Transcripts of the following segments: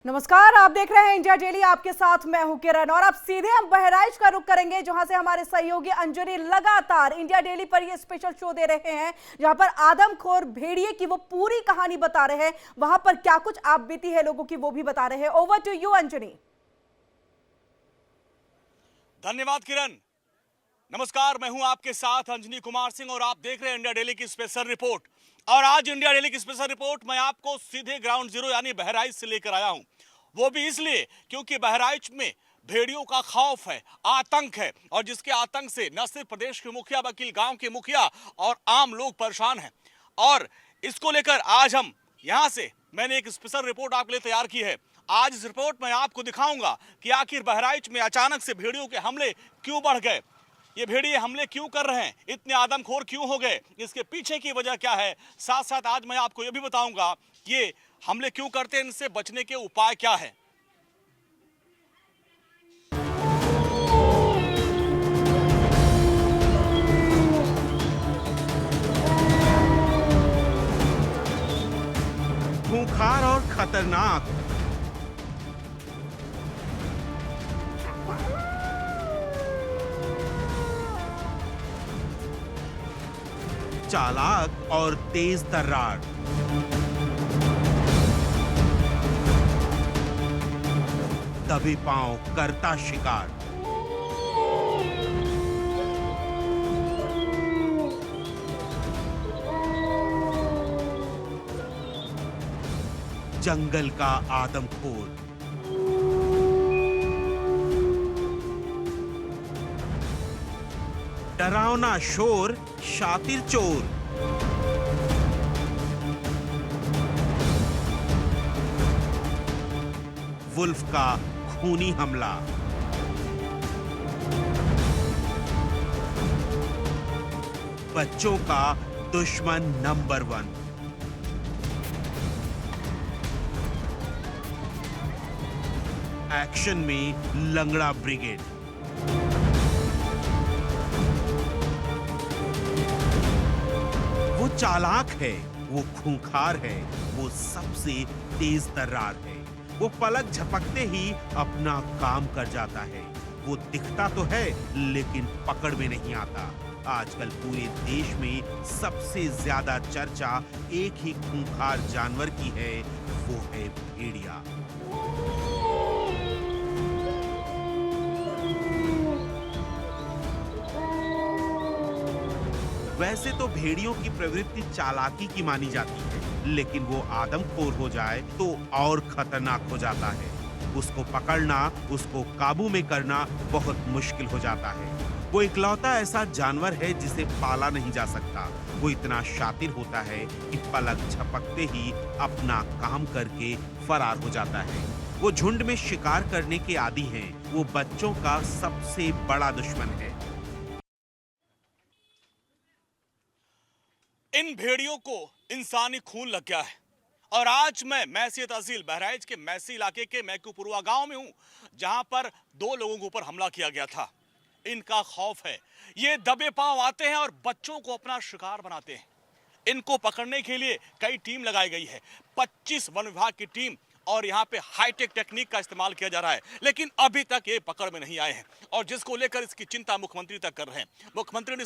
नमस्कार, आप देख रहे हैं इंडिया डेली। आपके साथ मैं हूं किरण और अब सीधे हम बहराइच का रुख करेंगे, जहां से हमारे सहयोगी अंजनी लगातार इंडिया डेली पर ये स्पेशल शो दे रहे हैं, जहां पर आदमखोर भेड़िए की वो पूरी कहानी बता रहे हैं। वहां पर क्या कुछ आप बीती है लोगों की, वो भी बता रहे हैं। Over to you Anjani. धन्यवाद किरण। नमस्कार, मैं हूं आपके साथ अंजनी कुमार सिंह और आप देख रहे हैं इंडिया डेली की स्पेशल रिपोर्ट। और आज इंडिया डेली की स्पेशल रिपोर्ट मैं आपको सीधे ग्राउंड जीरो यानी बहराइच से लेकर आया हूं। वो भी इसलिए क्योंकि बहराइच में भेड़ियों का खौफ है, आतंक है, और जिसके आतंक से न सिर्फ प्रदेश के मुखिया बल्कि गांव के मुखिया और आम लोग परेशान हैं। और इसको लेकर आज हम यहां से मैंने एक स्पेशल रिपोर्ट आपके लिए तैयार की है। आज इस रिपोर्ट में आपको दिखाऊंगा कि आखिर बहराइच में अचानक से भेड़ियों के हमले क्यों बढ़ गए, ये भेड़िए हमले क्यों कर रहे हैं, इतने आदमखोर क्यों हो गए, इसके पीछे की वजह क्या है। साथ साथ आज मैं आपको यह भी बताऊंगा कि ये हमले क्यों करते हैं, इनसे बचने के उपाय क्या है। खूंखार और खतरनाक चालाक और तेज तर्रार, दबे पांव करता शिकार, जंगल का आदमखोर, डरावना शोर, शातिर चोर, वुल्फ का खूनी हमला, बच्चों का दुश्मन नंबर 1, एक्शन में लंगड़ा ब्रिगेड। वो चालाक है, वो खूंखार है, वो सबसे तेज तर्रार है। वो पलक झपकते ही अपना काम कर जाता है। वो दिखता तो है लेकिन पकड़ में नहीं आता। आजकल पूरे देश में सबसे ज्यादा चर्चा एक ही खूंखार जानवर की है, वो है भेड़िया। वैसे तो भेड़ियों की प्रवृत्ति चालाकी की मानी जाती है, लेकिन वो आदमखोर हो जाए तो और खतरनाक हो जाता है। उसको पकड़ना, उसको काबू में करना बहुत मुश्किल हो जाता है। वो इकलौता ऐसा जानवर है जिसे पाला नहीं जा सकता। वो इतना शातिर होता है कि पलक झपकते ही अपना काम करके फरार हो जाता है। वो झुंड में शिकार करने के आदी हैं। वो बच्चों का सबसे बड़ा दुश्मन है। इन भेड़ियों को इंसानी खून लग गया है। और आज मैं मैसी तहसील बहराइच के मैसी इलाके के मैकूपुरवा गांव में हूं, जहां पर 2 लोगों के ऊपर हमला किया गया था। इनका खौफ है, ये दबे पांव आते हैं और बच्चों को अपना शिकार बनाते हैं। इनको पकड़ने के लिए कई टीम लगाई गई है, 25 वन विभाग की टीम, और यहाँ पे हाईटेक टेक्निक का इस्तेमाल किया जा रहा है, लेकिन अभी तक ये पकड़ में नहीं आए हैं। और जिसको लेकर इसकी चिंता मुख्यमंत्री तक कर रहे हैं। मुख्यमंत्री ने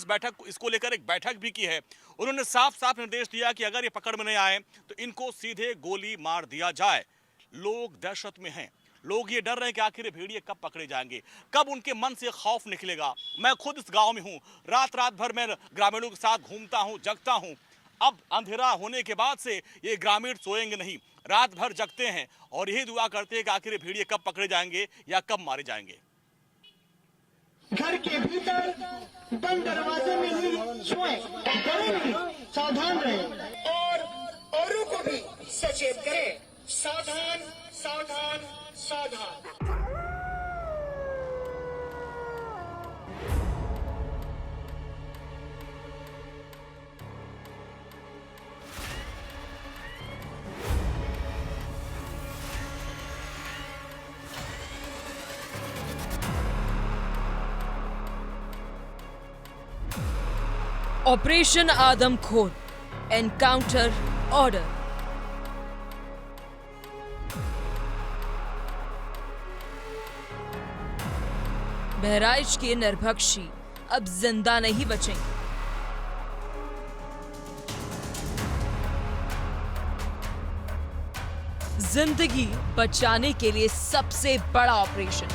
इसको लेकर एक बैठक भी की है। उन्होंने साफ साफ निर्देश दिया कि अगर ये पकड़ में नहीं आए तो इनको सीधे गोली मार दिया जाए। लोग दहशत में हैं, लोग ये डर रहे हैं कि आखिर भेड़िए कब पकड़े जाएंगे, कब उनके मन से खौफ निकलेगा। मैं खुद इस गाँव में हूँ, रात रात भर मैं ग्रामीणों के साथ घूमता हूँ, जगता हूँ। अब अंधेरा होने के बाद से ये ग्रामीण सोएंगे नहीं, रात भर जगते हैं और यही दुआ करते हैं कि आखिर भेड़िए कब पकड़े जाएंगे या कब मारे जाएंगे। घर के भीतर बंद दरवाजे में ही सोएं, डरे नहीं, सावधान रहें और औरों को भी सचेत करें। सावधान, सावधान, सावधान। ऑपरेशन आदमखोर एनकाउंटर ऑर्डर। बहराइच के नरभक्षी अब जिंदा नहीं बचेंगे। जिंदगी बचाने के लिए सबसे बड़ा ऑपरेशन।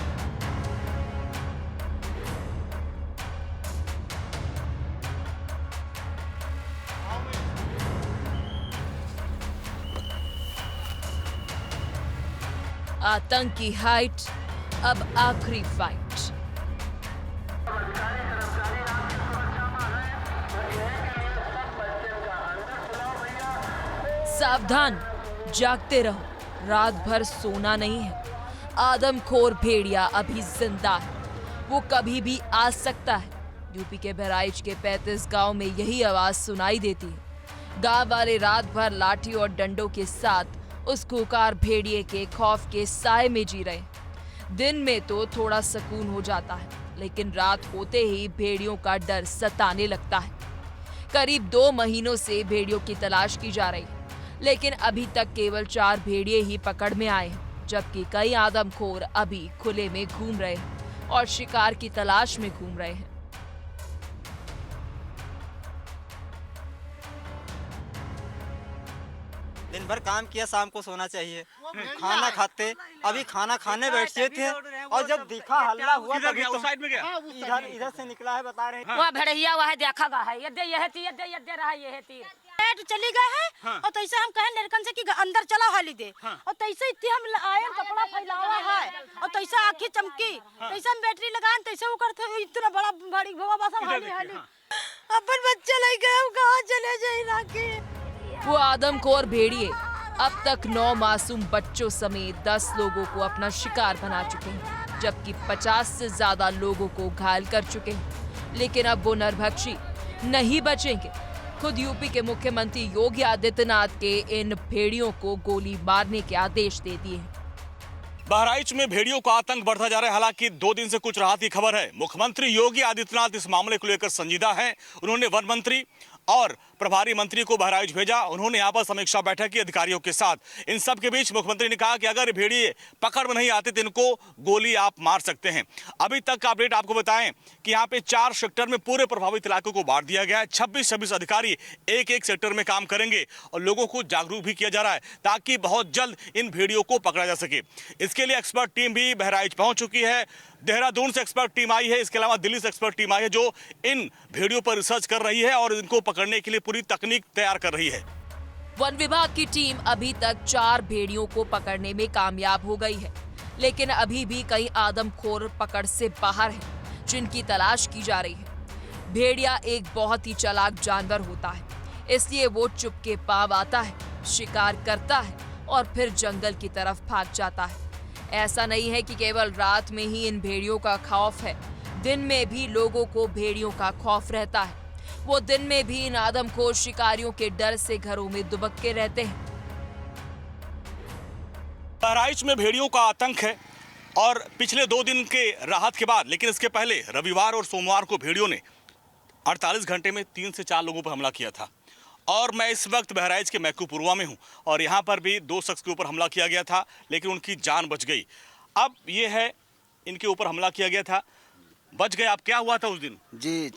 आतंक की हाइट, अब आखिरी फाइट। सावधान, जागते रहो, रात भर सोना नहीं है। आदमखोर भेड़िया अभी जिंदा है, वो कभी भी आ सकता है। यूपी के बहराइच के 35 गांव में यही आवाज सुनाई देती है। गांव वाले रात भर लाठी और डंडों के साथ उस खूंखार भेड़िए के खौफ के साए में जी रहे। दिन में तो थोड़ा सुकून हो जाता है, लेकिन रात होते ही भेड़ियों का डर सताने लगता है। करीब 2 महीनों से भेड़ियों की तलाश की जा रही है, लेकिन अभी तक केवल 4 भेड़िए ही पकड़ में आए हैं, जबकि कई आदमखोर अभी खुले में घूम रहे हैं और शिकार की तलाश में घूम रहे हैं। दिन भर काम किया, शाम को सोना चाहिए। खाना खाते, अभी खाना खाने बैठे थे और जब दिखा हल्ला हुआ तभी उस साइड में गया। इधर से निकला है, बता रहे हैं। वह भेड़िया वह देखा गा है, ये दे रहा है, ये तीर पेट चली गए हैं। और तैसे हम कहे लड़कन से कि अंदर चला हाली दे, और तैसे इतने हम आए कपड़ा फैलावा है, और तैसे आँखें चमकी, तैसे हम बैटरी लगाए, तैसे वो करते इतना बड़ा भारी भवा बसा हाली हाली। अपन बच्चे ले गए, हम कहाँ चले जाए इलाके। वो आदमखोर भेड़िए अब तक 9 मासूम बच्चों समेत 10 लोगों को अपना शिकार बना चुके हैं, जबकि 50 से ज्यादा लोगों को घायल कर चुके हैं। लेकिन अब वो नरभक्षी नहीं बचेंगे। खुद यूपी के मुख्यमंत्री योगी आदित्यनाथ के इन भेड़ियों को गोली मारने के आदेश दे दिए हैं। बहराइच में भेड़ियों का आतंक बढ़ता जा रहा है। हालांकि 2 दिन से कुछ राहत की खबर है। मुख्यमंत्री योगी आदित्यनाथ इस मामले को लेकर संजीदा है। उन्होंने वन मंत्री और प्रभारी मंत्री को बहराइच भेजा। उन्होंने यहाँ पर समीक्षा बैठक की अधिकारियों के साथ। इन सब के बीच मुख्यमंत्री ने कहा कि अगर भेड़िए पकड़ में नहीं आते तो इनको गोली आप मार सकते हैं। अभी तक का अपडेट आपको बताएं कि यहाँ पे 4 सेक्टर में पूरे प्रभावित इलाकों को बांट दिया गया है। 26 अधिकारी एक सेक्टर में काम करेंगे और लोगों को जागरूक भी किया जा रहा है ताकि बहुत जल्द इन भेड़ियों को पकड़ा जा सके। इसके लिए एक्सपर्ट टीम भी बहराइच पहुंच चुकी है। देहरादून से एक्सपर्ट टीम आई है। इसके अलावा दिल्ली से एक्सपर्ट टीम आई है जो इन भेड़ियों पर रिसर्च कर रही है और इनको पकड़ने के लिए पूरी तकनीक तैयार कर रही है। वन विभाग की टीम अभी तक 4 भेड़ियों को पकड़ने में कामयाब हो गई है, लेकिन अभी भी कई आदमखोर पकड़ से बाहर हैं, जिनकी तलाश की जा रही है। भेड़िया एक बहुत ही चालाक जानवर होता है, इसलिए वो चुपके पांव आता है, शिकार करता है और फिर जंगल की तरफ भाग जाता है। ऐसा नहीं है कि केवल रात में ही इन भेड़ियों का खौफ है, दिन में भी लोगों को भेड़ियों का खौफ रहता है। वो दिन में भी इन आदमखोर शिकारियों के डर से घरों में दुबक के रहते हैं। बहराइच में भेड़ियों का आतंक है और पिछले 2 दिन के राहत के बाद, लेकिन इसके पहले रविवार और सोमवार को भेड़ियों ने 48 घंटे में 3 से 4 लोगों पर हमला किया था। और मैं इस वक्त बहराइच के मैकूपुरवा में हूं और यहां पर भी 2 शख्स के ऊपर हमला किया गया था, लेकिन उनकी जान बच गई। अब ये है, इनके ऊपर हमला किया गया था, बच गए। आप क्या हुआ था उस दिन? जी,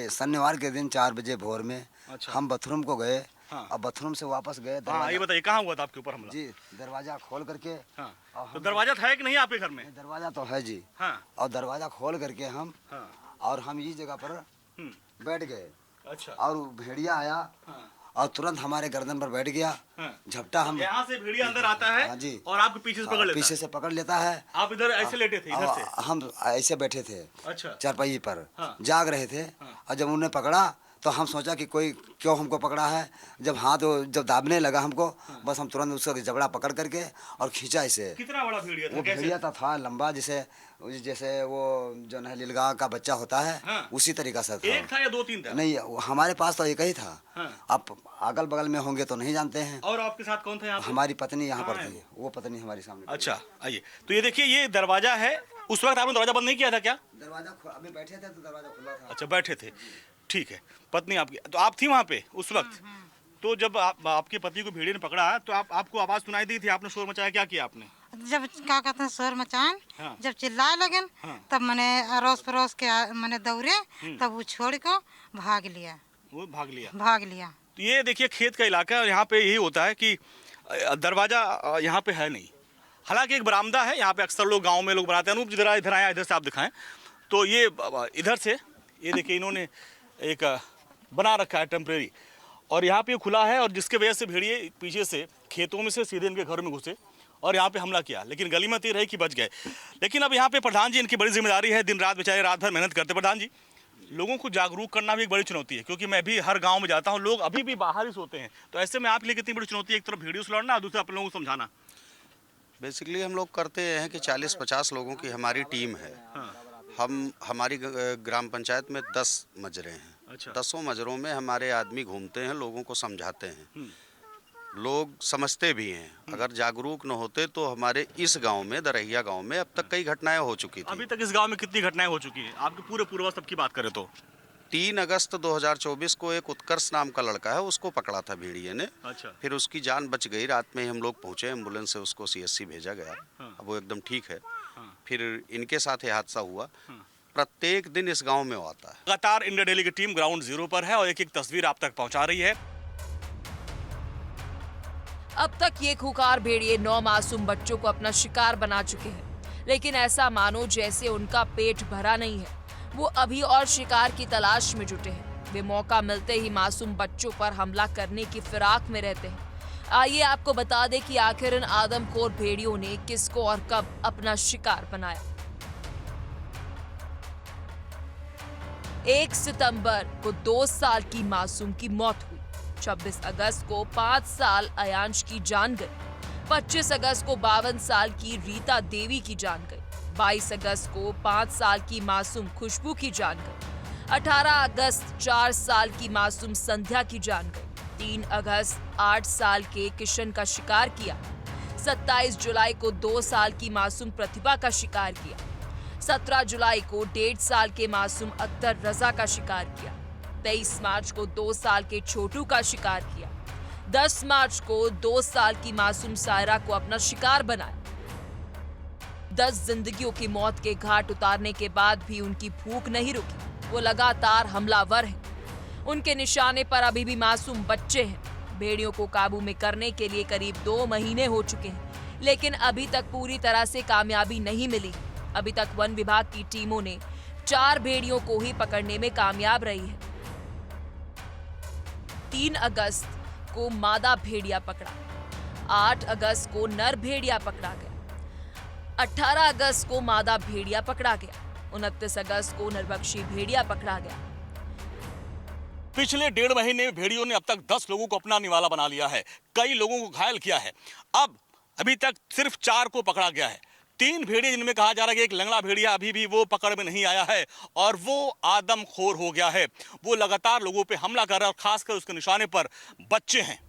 शनिवार के दिन 4 बजे भोर में हम बाथरूम को गए। हाँ। और बाथरूम से वापस गए। हाँ, ये बताइए कहाँ हुआ था आपके ऊपर हमला? जी, दरवाजा खोल करके। हाँ। तो दरवाजा था कि नहीं आपके घर में? दरवाजा तो है जी। हाँ। और दरवाजा खोल करके हम और हम इस जगह पर बैठ गए। अच्छा। और भेड़िया आया और तुरंत हमारे गर्दन पर बैठ गया। झपटा हम यहाँ से भेड़िया अंदर आता है। हाँ जी। और आपके पीछे से पकड़ लेता है। पीछे से पकड़ लेता है। आप इधर ऐसे लेटे थे? इधर से हम ऐसे बैठे थे। अच्छा। चारपाई पर जाग रहे थे। और जब उन्होंने पकड़ा तो हम सोचा कि कोई क्यों हमको पकड़ा है। जब हाथ जब दाबने लगा हमको, बस हम तुरंत उसका जबड़ा पकड़ करके और खींचा इसे। कितना बड़ा भेड़िया था? वो भेड़िया था लंबा, जैसे वो जो है नीलगाय का बच्चा होता है, उसी तरीका से था। एक था या 2-3 था? नहीं, हमारे पास तो एक ही था। अब अगल बगल में होंगे तो नहीं जानते हैं। और आपके साथ कौन था यहाँ पे? हमारी पत्नी यहाँ पर थी। वो पत्नी हमारी सामने। अच्छा, आइए। तो ये देखिए, ये दरवाजा है। उस वक्त आपने दरवाजा बंद नहीं किया था क्या? दरवाजा अभी बैठे थे तो दरवाजा खुला था। अच्छा, बैठे थे, ठीक है। पत्नी आपकी, तो आप थी वहाँ पे उस वक्त? तो जब आपके पति को भेड़िए ने पकड़ा तो आपको आवाज सुनाई दी थी, आपने शोर मचाया, क्या किया आपने? जब क्या कहते हैं शोर मचान, जब चिल्लाए लगन तब मैंने अड़ोस पड़ोस के मैंने दौड़े, तब वो छोड़ को भाग लिया। वो भाग लिया। तो ये देखिए खेत का इलाका है, यहाँ पे यही होता है कि दरवाजा यहाँ पे है नहीं, हालांकि एक बरामदा है, यहाँ पे अक्सर लोग गांव में लोग बनाते हैं। अनूप जरा इधर आया, इधर से आप दिखाएं। तो ये इधर से ये देखिए इन्होंने एक बना रखा है टेम्परेरी, और यहाँ पे खुला है, और जिसके वजह से भेड़िए पीछे से खेतों में से सीधे इनके घर में घुसे और यहाँ पे हमला किया, लेकिन गलीमत ये रही कि बच गए। लेकिन अब यहाँ पे प्रधान जी, इनकी बड़ी जिम्मेदारी है, दिन रात बेचारे रात भर मेहनत करते। प्रधान जी, लोगों को जागरूक करना भी एक बड़ी चुनौती है, क्योंकि मैं भी हर गांव में जाता हूं, लोग अभी भी बाहर ही सोते हैं। तो ऐसे में आपके लिए कितनी बड़ी चुनौती है, एक तरफ भेड़ियों से लड़ना और दूसरा अपने लोगों को समझाना? बेसिकली हम लोग करते हैं कि 40-50 लोगों की हमारी टीम है। हमारी ग्राम पंचायत में 10 मजरे हैं। अच्छा। 10 मजरों में हमारे आदमी घूमते हैं, लोगों को समझाते हैं, लोग समझते भी हैं। अगर जागरूक न होते तो हमारे इस गांव में, दरहिया गांव में, अब तक कई घटनाएं हो चुकी थी। अभी तक इस गांव में कितनी घटनाएं हो चुकी हैं आपके पूरे पूर्वज की बात करें तो? 3 अगस्त 2024 को एक उत्कर्ष नाम का लड़का है, उसको पकड़ा था भेड़िए ने। अच्छा। फिर उसकी जान बच गई, रात में ही हम लोग पहुंचे, एम्बुलेंस से उसको CSC भेजा गया। अब वो एकदम ठीक है। फिर इनके साथ ये हादसा हुआ। प्रत्येक दिन इस गांव में आता है। लगातार इंडिया डेली की टीम ग्राउंड जीरो पर है और एक एक तस्वीर आप तक पहुंचा रही है। अब तक ये खूंखार भेड़िए 9 मासूम बच्चों को अपना शिकार बना चुके हैं, लेकिन ऐसा मानो जैसे उनका पेट भरा नहीं है, वो अभी और शिकार की तलाश में जुटे हैं। वे मौका मिलते ही मासूम बच्चों पर हमला करने की फिराक में रहते हैं। आइए आपको बता दें कि आखिर इन आदमखोर भेड़ियों ने किसको और कब अपना शिकार बनाया। 1 सितंबर को 2 साल की मासूम की मौत हुई। 26 अगस्त को 5 साल अयांश की जान गई। 25 अगस्त को 52 साल की रीता देवी की जान गई। 22 अगस्त को 5 साल की मासूम खुशबू की जान गई। 18 अगस्त 4 साल की मासूम संध्या की जान गई। 3 अगस्त 8 साल के किशन का शिकार किया। 27 जुलाई को 2 साल की मासूम प्रतिभा का शिकार किया। 17 जुलाई को 1.5 साल के मासूम अख्तर रजा का शिकार किया। 23 मार्च को 2 साल के छोटू का शिकार किया। 10 मार्च को 2 साल की मासूम सायरा को अपना शिकार बनाया। 10 जिंदगियों की मौत के घाट उतारने के बाद भी उनकी भूख नहीं रुकी। वो लगातार हमलावर हैं। उनके निशाने पर अभी भी मासूम बच्चे हैं। भेड़ियों को काबू में करने के लिए करीब 2 महीने हो चुके हैं, लेकिन अभी तक पूरी तरह से कामयाबी नहीं मिली। अभी तक वन विभाग की टीमों ने 4 भेड़ियों को ही पकड़ने में कामयाब रही है। 3 अगस्त को मादा भेड़िया पकड़ा। 8 अगस्त को नर भेड़िया पकड़ा गया। 18 अगस्त को मादा भेड़िया पकड़ा गया। 29 अगस्त को नरभक्षी भेड़िया पकड़ा गया। पिछले 1.5 महीने में भेड़ियों ने अब तक 10 लोगों को अपना निवाला बना लिया है, कई लोगों को घायल किया है। अभी तक सिर्फ 4 को पकड़ा गया है। 3 भेड़िए जिनमें कहा जा रहा है कि एक लंगड़ा भेड़िया अभी भी वो पकड़ में नहीं आया है और वो आदमखोर हो गया है। वो लगातार लोगों पे हमला कर रहा है और खासकर उसके निशाने पर बच्चे हैं।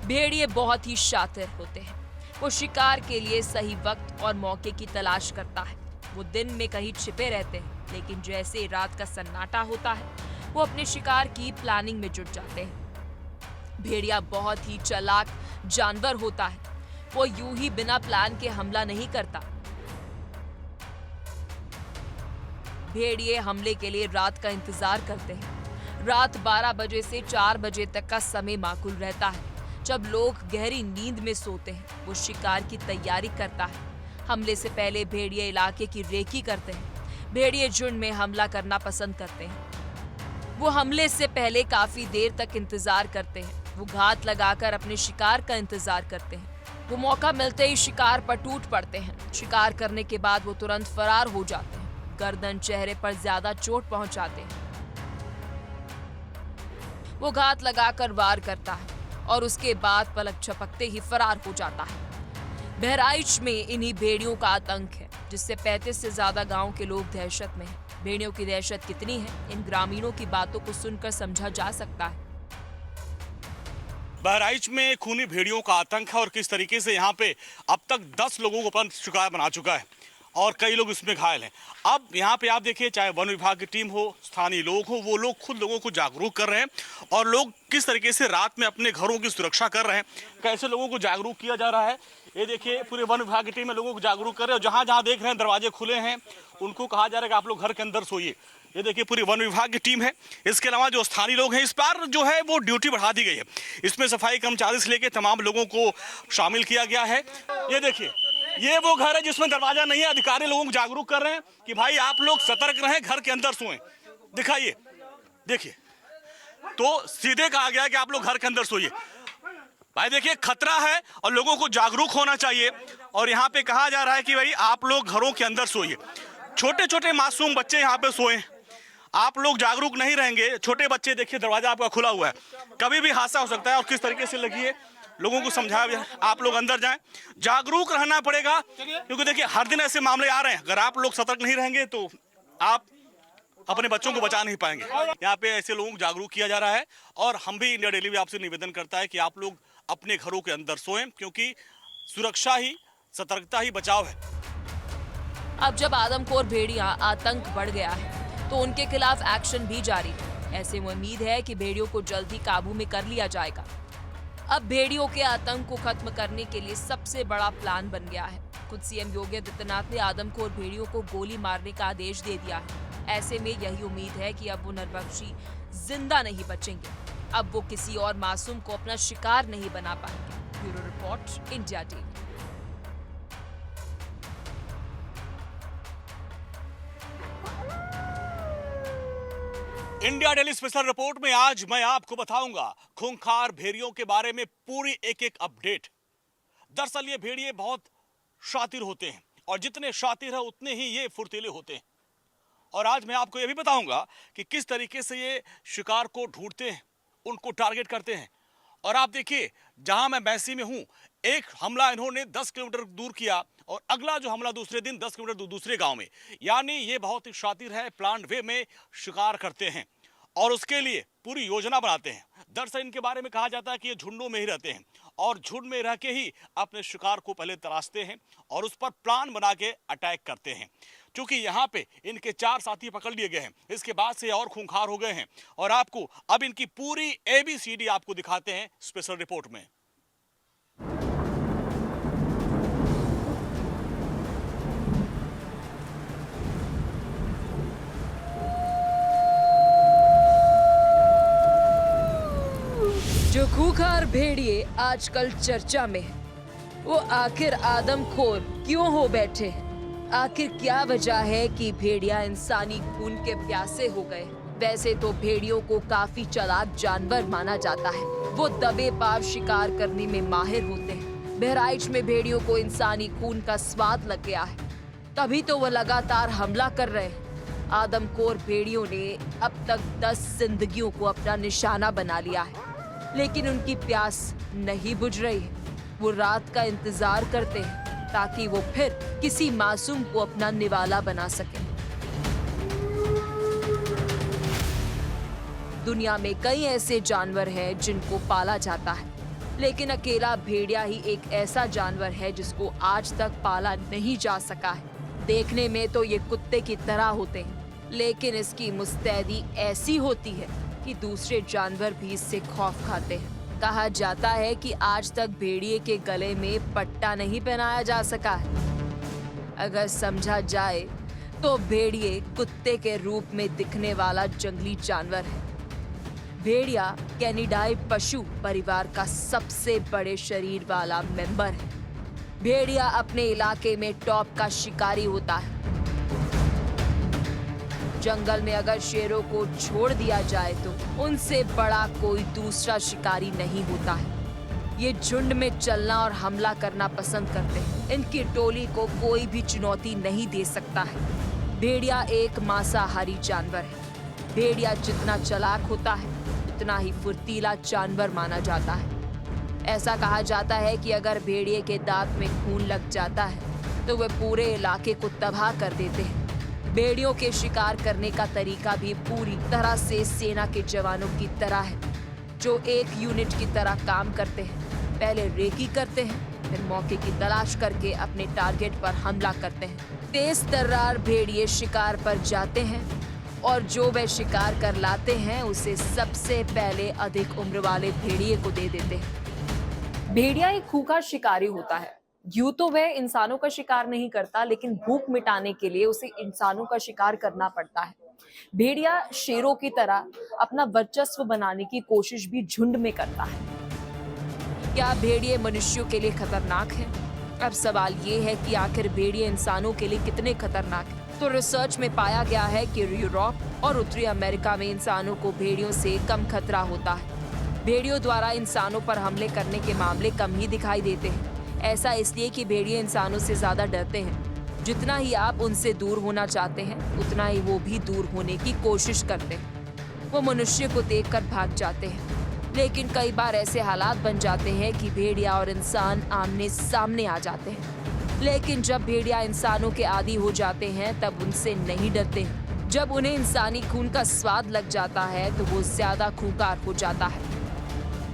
भेड़िए बहुत ही शातिर होते हैं। वो शिकार के लिए सही वक्त और मौके की तलाश करता है। वो दिन में कहीं छिपे रहते हैं, लेकिन जैसे रात का सन्नाटा होता है वो अपने शिकार की प्लानिंग में जुट जाते हैं। भेड़िया बहुत ही चालाक जानवर होता है। वो यूं ही बिना प्लान के हमला नहीं करता। भेड़िए हमले के लिए रात का इंतजार करते हैं। रात 12 बजे से 4 बजे तक का समय माकूल रहता है, जब लोग गहरी नींद में सोते हैं। वो शिकार की तैयारी करता है। हमले से पहले भेड़िए इलाके की रेकी करते हैं। भेड़िए झुंड में हमला करना पसंद करते हैं। वो हमले से पहले काफी देर तक इंतजार करते हैं। वो घात लगाकर अपने शिकार का इंतजार करते हैं। वो मौका मिलते ही शिकार पर टूट पड़ते हैं। शिकार करने के बाद वो तुरंत फरार हो जाते हैं। गर्दन, चेहरे पर ज्यादा चोट पहुंचाते हैं। वो घात लगाकर वार करता है और उसके बाद पलक झपकते ही फरार हो जाता है। बहराइच में इन्हीं भेड़ियों का आतंक है, जिससे 35 से ज्यादा गांव के लोग दहशत में हैं। भेड़ियों की दहशत कितनी है, इन ग्रामीणों की बातों को सुनकर समझा जा सकता है। बहराइच में खूनी भेड़ियों का आतंक है और किस तरीके से यहाँ पे अब तक 10 लोगों को अपना शिकार बना चुका है और कई लोग इसमें घायल हैं। अब यहाँ पे आप देखिए, चाहे वन विभाग की टीम हो, स्थानीय लोग हो, वो लोग खुद लोगों को जागरूक कर रहे हैं और लोग किस तरीके से रात में अपने घरों की सुरक्षा कर रहे हैं, कैसे लोगों को जागरूक किया जा रहा है। ये देखिए पूरे वन विभाग की टीम में लोगों को जागरूक कर रहे हैं। जहां जहां देख रहे हैं दरवाजे खुले हैं, उनको कहा जा रहा है कि आप लोग घर के अंदर सोइए। ये देखिए पूरी वन विभाग की टीम है। इसके अलावा जो स्थानीय लोग हैं, इस बार जो है वो ड्यूटी बढ़ा दी गई है। इसमें सफाई कर्मचारी से लेकर तमाम लोगों को शामिल किया गया है। ये देखिए ये वो घर है जिसमें दरवाजा नहीं है। अधिकारी लोगों को जागरूक कर रहे हैं कि भाई आप लोग सतर्क रहें, घर के अंदर सोएं। दिखाइए, देखिए तो सीधे कहा गया है कि आप लोग घर के अंदर सोइए। भाई देखिए खतरा है और लोगों को जागरूक होना चाहिए। और यहाँ पे कहा जा रहा है कि भाई आप लोग घरों के अंदर सोइए। छोटे छोटे मासूम बच्चे यहाँ पे सोएं। आप लोग जागरूक नहीं रहेंगे, छोटे बच्चे देखिए दरवाजा आपका खुला हुआ है, कभी भी हादसा हो सकता है। और किस तरीके से लगी है, लोगों को समझाया गया आप लोग अंदर जाएं, जागरूक रहना पड़ेगा। क्योंकि देखिए हर दिन ऐसे मामले आ रहे हैं। अगर आप लोग सतर्क नहीं रहेंगे तो आप अपने बच्चों को बचा नहीं पाएंगे। यहाँ पे ऐसे लोगों को जागरूक किया जा रहा है। और हम भी इंडिया डेली भी आपसे निवेदन करता है कि आप लोग अपने घरों के अंदर सोएं, क्योंकि सुरक्षा ही, सतर्कता ही बचाव है। अब जब आदमखोर भेड़िया आतंक बढ़ गया है तो उनके खिलाफ एक्शन भी जारी है। ऐसे में उम्मीद है कि भेड़ियों को जल्द ही काबू में कर लिया जाएगा। अब भेड़ियों के आतंक को खत्म करने के लिए सबसे बड़ा प्लान बन गया है। खुद सीएम योगी आदित्यनाथ ने आदमखोर भेड़ियों को गोली मारने का आदेश दे दिया है। ऐसे में यही उम्मीद है कि अब वो नरभक्षी जिंदा नहीं बचेंगे। अब वो किसी और मासूम को अपना शिकार नहीं बना पाएंगे। Bureau report, India TV. India daily special report में आज मैं आपको बताऊंगा खूंखार भेड़ियों के बारे में पूरी एक एक अपडेट। दरअसल ये भेड़िए बहुत शातिर होते हैं और जितने शातिर है उतने ही ये फुर्तीले होते हैं। और आज मैं आपको ये भी बताऊंगा कि किस तरीके से ये शिकार को ढूंढते हैं, उनको टारगेट करते हैं। और आप देखिए जहां मैं मैसी में हूं, एक हमला इन्होंने 10 किलोमीटर दूर किया और अगला जो हमला दूसरे दिन 10 किलोमीटर दूसरे गांव में। यानी ये बहुत ही शातिर है, प्लान वे में शिकार करते हैं और उसके लिए पूरी योजना बनाते हैं। दरअसल इनके बारे में कहा जाता है कि ये झुंडों में ही रहते हैं और झुंड में रह के ही अपने शिकार को पहले तलाशते हैं और उस पर प्लान बना के अटैक करते हैं। क्योंकि यहाँ पे इनके 4 साथी पकड़ लिए गए हैं, इसके बाद से और खूंखार हो गए हैं। और आपको अब इनकी पूरी ABCD आपको दिखाते हैं स्पेशल रिपोर्ट में। जो खूंखार भेड़िए आजकल चर्चा में है, वो आखिर आदमखोर क्यों हो बैठे हैं? आखिर क्या वजह है कि भेड़िया इंसानी खून के प्यासे हो गए? वैसे तो भेड़ियों को काफी चालाक जानवर माना जाता है। वो दबे पाव शिकार करने में माहिर होते हैं। बहराइच में भेड़ियों को इंसानी खून का स्वाद लग गया है, तभी तो वो लगातार हमला कर रहे हैं। आदमखोर भेड़ियों ने अब तक 10 जिंदगियों को अपना निशाना बना लिया है, लेकिन उनकी प्यास नहीं बुझ रही है। वो रात का इंतजार करते हैं ताकि वो फिर किसी मासूम को अपना निवाला बना सके। दुनिया में कई ऐसे जानवर हैं जिनको पाला जाता है, लेकिन अकेला भेड़िया ही एक ऐसा जानवर है जिसको आज तक पाला नहीं जा सका है। देखने में तो ये कुत्ते की तरह होते हैं, लेकिन इसकी मुस्तैदी ऐसी होती है कि दूसरे जानवर भी इससे खौफ खाते हैं। कहा जाता है कि आज तक भेड़िए के गले में पट्टा नहीं पहनाया जा सका है। अगर समझा जाए तो भेड़िए कुत्ते के रूप में दिखने वाला जंगली जानवर है। भेड़िया कैनिडाई पशु परिवार का सबसे बड़े शरीर वाला मेंबर है। भेड़िया अपने इलाके में टॉप का शिकारी होता है। जंगल में अगर शेरों को छोड़ दिया जाए तो उनसे बड़ा कोई दूसरा शिकारी नहीं होता है। ये झुंड में चलना और हमला करना पसंद करते हैं। इनकी टोली को कोई भी चुनौती नहीं दे सकता है। भेड़िया एक मांसाहारी जानवर है। भेड़िया जितना चालाक होता है उतना ही फुर्तीला जानवर माना जाता है। ऐसा कहा जाता है कि अगर भेड़िए के दांत में खून लग जाता है तो वे पूरे इलाके को तबाह कर देते हैं। भेड़ियों के शिकार करने का तरीका भी पूरी तरह से सेना के जवानों की तरह है, जो एक यूनिट की तरह काम करते हैं। पहले रेकी करते हैं, फिर मौके की तलाश करके अपने टारगेट पर हमला करते हैं। तेज तर्रार भेड़िए शिकार पर जाते हैं और जो वे शिकार कर लाते हैं उसे सबसे पहले अधिक उम्र वाले भेड़िए को दे देते हैं। भेड़िया एक खूंखार शिकारी होता है यूं तो वह इंसानों का शिकार नहीं करता, लेकिन भूख मिटाने के लिए उसे इंसानों का शिकार करना पड़ता है। भेड़िया शेरों की तरह अपना वर्चस्व बनाने की कोशिश भी झुंड में करता है। क्या भेड़िए मनुष्यों के लिए खतरनाक हैं? अब सवाल ये है कि आखिर भेड़िए इंसानों के लिए कितने खतरनाक हैं? तो रिसर्च में पाया गया है कि यूरोप और उत्तरी अमेरिका में इंसानों को भेड़ियों से कम खतरा होता है। भेड़ियों द्वारा इंसानों पर हमले करने के मामले कम ही दिखाई देते हैं। ऐसा इसलिए कि भेड़िए इंसानों से ज्यादा डरते हैं। जितना ही आप उनसे दूर होना चाहते हैं, उतना ही वो भी दूर होने की कोशिश करते हैं। वो मनुष्य को देखकर भाग जाते हैं, लेकिन कई बार ऐसे हालात बन जाते हैं कि भेड़िया और इंसान आमने सामने आ जाते हैं। लेकिन जब भेड़िया इंसानों के आदी हो जाते हैं, तब उनसे नहीं डरते हैं। जब उन्हें इंसानी खून का स्वाद लग जाता है, तो वो ज्यादा खूंखार हो जाता है।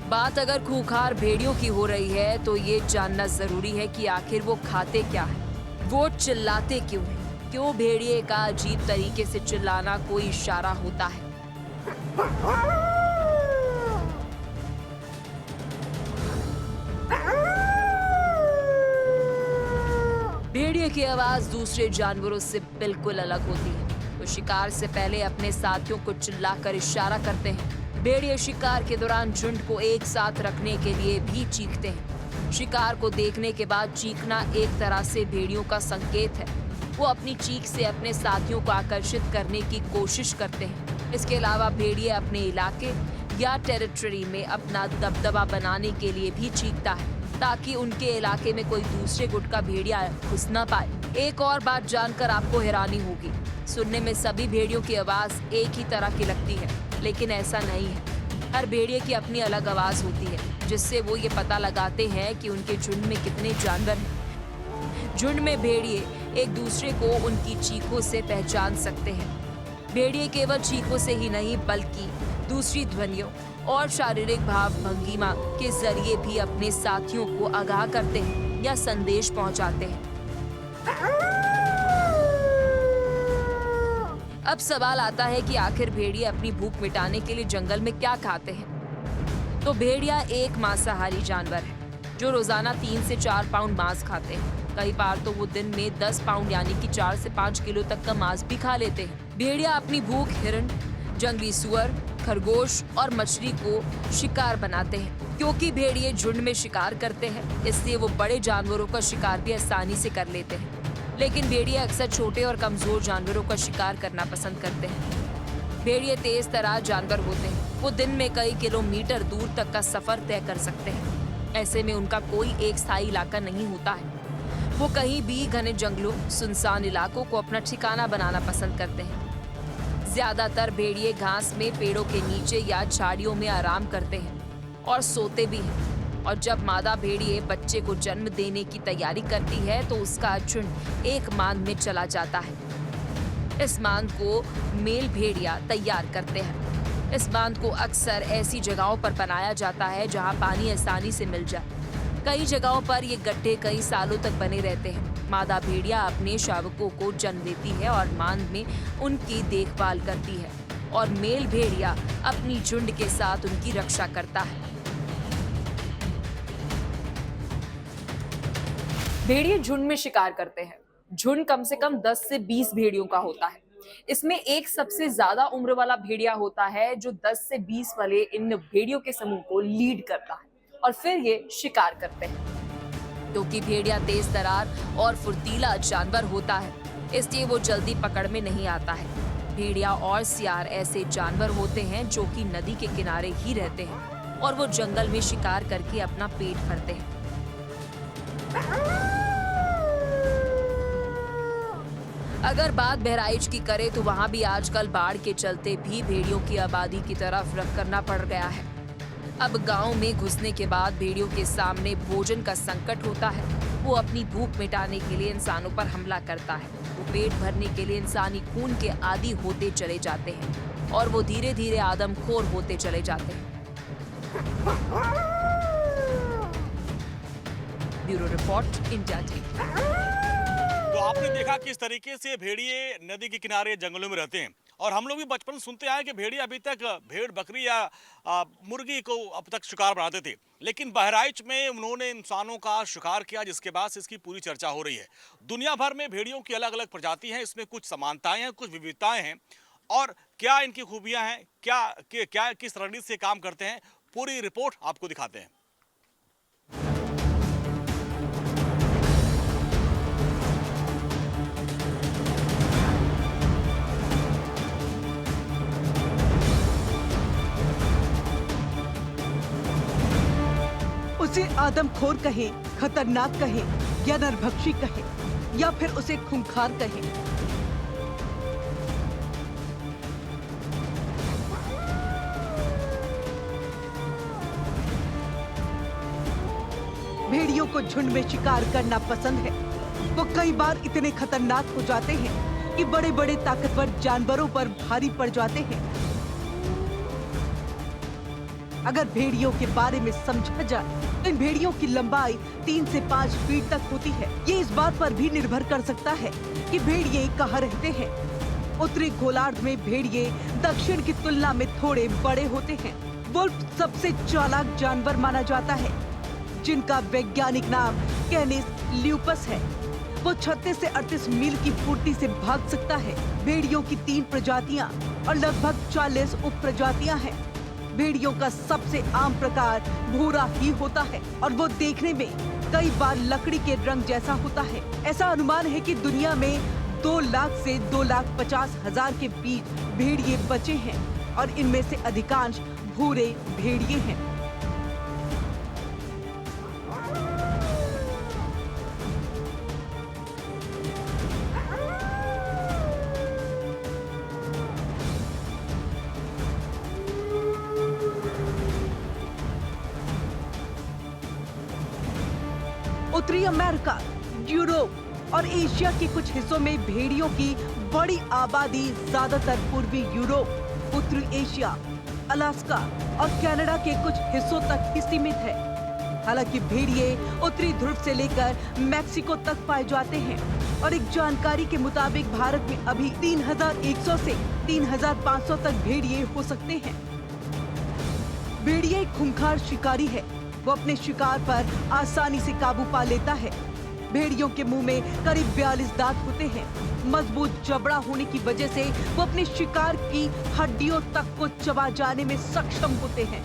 बात अगर खूंखार भेड़ियों की हो रही है, तो ये जानना जरूरी है कि आखिर वो खाते क्या है, वो चिल्लाते क्यों है, क्यों भेड़िए का अजीब तरीके से चिल्लाना कोई इशारा होता है। भेड़िए की आवाज दूसरे जानवरों से बिल्कुल अलग होती है। वो शिकार से पहले अपने साथियों को चिल्लाकर इशारा करते हैं। भेड़िए शिकार के दौरान झुंड को एक साथ रखने के लिए भी चीखते हैं। शिकार को देखने के बाद चीखना एक तरह से भेड़ियों का संकेत है। वो अपनी चीख से अपने साथियों को आकर्षित करने की कोशिश करते हैं। इसके अलावा भेड़िए अपने इलाके या टेरिटरी में अपना दबदबा बनाने के लिए भी चीखता है, ताकि उनके इलाके में कोई दूसरे गुट का भेड़िया घुस ना पाए। एक और बात जानकर आपको हैरानी होगी, सुनने में सभी भेड़ियों की आवाज एक ही तरह की लगती है, लेकिन ऐसा नहीं है। हर भेड़िए की अपनी अलग आवाज होती है, जिससे वो ये पता लगाते हैं कि उनके झुंड में कितने जानवर हैं। झुंड में भेड़िए एक दूसरे को उनकी चीखों से पहचान सकते हैं। भेड़िए केवल चीखों से ही नहीं, बल्कि दूसरी ध्वनियों और शारीरिक भाव भंगिमा के जरिए भी अपने साथियों को आगाह करते हैं या संदेश पहुंचाते हैं। अब सवाल आता है कि आखिर भेड़िए अपनी भूख मिटाने के लिए जंगल में क्या खाते हैं? तो भेड़िया एक मांसाहारी जानवर है जो रोजाना 3 से 4 पाउंड मांस खाते हैं। कई बार तो वो दिन में 10 पाउंड यानी कि 4 से 5 किलो तक का मांस भी खा लेते हैं। भेड़िया अपनी भूख हिरण, जंगली सुअर, खरगोश और मछली को शिकार बनाते हैं। क्योंकि भेड़िए झुंड में शिकार करते हैं, इसलिए वो बड़े जानवरों का शिकार भी आसानी से कर लेते हैं। लेकिन भेड़िए अक्सर छोटे और कमजोर जानवरों का शिकार करना पसंद करते हैं। भेड़िए तेज तर्रार जानवर होते हैं। वो दिन में कई किलोमीटर दूर तक का सफर तय कर सकते हैं। ऐसे में उनका कोई एक स्थायी इलाका नहीं होता है। वो कहीं भी घने जंगलों, सुनसान इलाकों को अपना ठिकाना बनाना पसंद करते हैं। ज्यादातर भेड़िए घास में पेड़ों के नीचे या झाड़ियों में आराम करते हैं और सोते भी हैं। और जब मादा भेड़िए बच्चे को जन्म देने की तैयारी करती है, तो उसका झुंड एक मांद में चला जाता है। इस मांद को मेल भेड़िया तैयार करते हैं। इस बांध को अक्सर ऐसी जगहों पर बनाया जाता है जहां पानी आसानी से मिल जाए। कई जगहों पर ये गड्ढे कई सालों तक बने रहते हैं। मादा भेड़िया अपने शावकों को जन्म देती है और मांद में उनकी देखभाल करती है, और मेल भेड़िया अपनी झुंड के साथ उनकी रक्षा करता है। भेड़िए झुंड में शिकार करते हैं। झुंड कम से कम 10 से 20 भेड़ियों का होता है। इसमें एक सबसे ज्यादा उम्र वाला भेड़िया होता है जो 10 से 20 वाले इन भेड़ियों के समूह को लीड करता है और फिर ये शिकार करते हैं। क्योंकि भेड़िया तेज तर्रार और फुर्तीला जानवर होता है, इसलिए वो जल्दी पकड़ में नहीं आता है। भेड़िया और सियार ऐसे जानवर होते हैं जो कि नदी के किनारे ही रहते हैं और वो जंगल में शिकार करके अपना पेट भरते हैं। अगर बात बहराइच की करें तो वहाँ भी आजकल बाढ़ के चलते भी भेड़ियों की आबादी की तरफ रुख करना पड़ गया है। अब गांव में घुसने के बाद भेड़ियों के सामने भोजन का संकट होता है। वो अपनी भूख मिटाने के लिए इंसानों पर हमला करता है। वो पेट भरने के लिए इंसानी खून के आदी होते चले जाते हैं और वो धीरे धीरे आदमखोर होते चले जाते हैं। Bureau report, India TV. तो आपने देखा किस तरीके से भेड़िए नदी के किनारे जंगलों में रहते हैं और हम लोग भी बचपन से सुनते आए कि भेड़िया अभी तक भेड़ बकरी या मुर्गी को अब तक शिकार बनाते थे, लेकिन बहराइच में उन्होंने इंसानों का शिकार किया, जिसके बाद से इसकी पूरी चर्चा हो रही है। दुनिया भर में भेड़ियों की अलग अलग प्रजाति हैं, इसमें कुछ समानताएं हैं, कुछ विविधताएं हैं, और क्या इनकी खूबियां हैं, क्या किस रणनीति से काम करते हैं, पूरी रिपोर्ट आपको दिखाते हैं। उसे आदमखोर कहें, खतरनाक कहें या नरभक्षी कहें या फिर उसे खूंखार कहें, भेड़ियों को झुंड में शिकार करना पसंद है। वो कई बार इतने खतरनाक हो जाते हैं कि बड़े बड़े ताकतवर जानवरों पर भारी पड़ जाते हैं। अगर भेड़ियों के बारे में समझा जाए तो इन भेड़ियों की लंबाई 3 से 5 फीट तक होती है। ये इस बात पर भी निर्भर कर सकता है कि भेड़िए कहाँ रहते हैं। उत्तरी गोलार्ध में भेड़िए दक्षिण की तुलना में थोड़े बड़े होते हैं। वुल्फ सबसे चालाक जानवर माना जाता है, जिनका वैज्ञानिक नाम कैनिस ल्यूपस है। वो 36 से 38 मील की फुर्ती से भाग सकता है। भेड़ियों की 3 प्रजातियां और लगभग 40 उप प्रजातियां हैं। भेड़ियों का सबसे आम प्रकार भूरा ही होता है और वो देखने में कई बार लकड़ी के रंग जैसा होता है। ऐसा अनुमान है कि दुनिया में 2 लाख से 2,50,000 के बीच भेड़िए बचे हैं और इनमें से अधिकांश भूरे भेड़िए हैं। उत्तरी अमेरिका, यूरोप और एशिया के कुछ हिस्सों में भेड़ियों की बड़ी आबादी ज्यादातर पूर्वी यूरोप, उत्तरी एशिया, अलास्का और कनाडा के कुछ हिस्सों तक ही सीमित है। हालांकि भेड़िए उत्तरी ध्रुव से लेकर मैक्सिको तक पाए जाते हैं और एक जानकारी के मुताबिक भारत में अभी 3,100 से 3,500 तक भेड़िए हो सकते हैं। भेड़िए एक खूंखार शिकारी है। वो अपने शिकार पर आसानी से काबू पा लेता है। भेड़ियों के मुंह में करीब 42 दांत होते हैं। मजबूत जबड़ा होने की वजह से वो अपने शिकार की हड्डियों तक को चबा जाने में सक्षम होते हैं।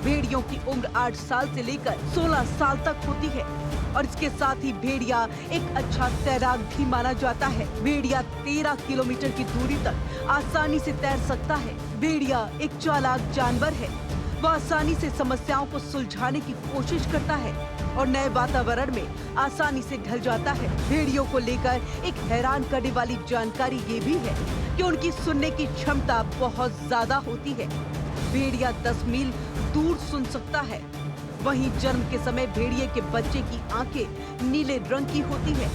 भेड़ियों की उम्र 8 साल से लेकर 16 साल तक होती है और इसके साथ ही भेड़िया एक अच्छा तैराक भी माना जाता है। भेड़िया 13 किलोमीटर की दूरी तक आसानी से तैर सकता है। भेड़िया एक चालाक जानवर है। वो आसानी से समस्याओं को सुलझाने की कोशिश करता है और नए वातावरण में आसानी से ढल जाता है। भेड़ियों को लेकर एक हैरान करने वाली जानकारी ये भी है कि उनकी सुनने की क्षमता बहुत ज्यादा होती है। भेड़िया 10 मील दूर सुन सकता है। वहीं जन्म के समय भेड़िए के बच्चे की आंखें नीले रंग की होती है,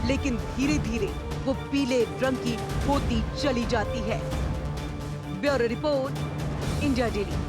लेकिन धीरे धीरे वो पीले रंग की होती चली जाती है। Bureau report, India daily.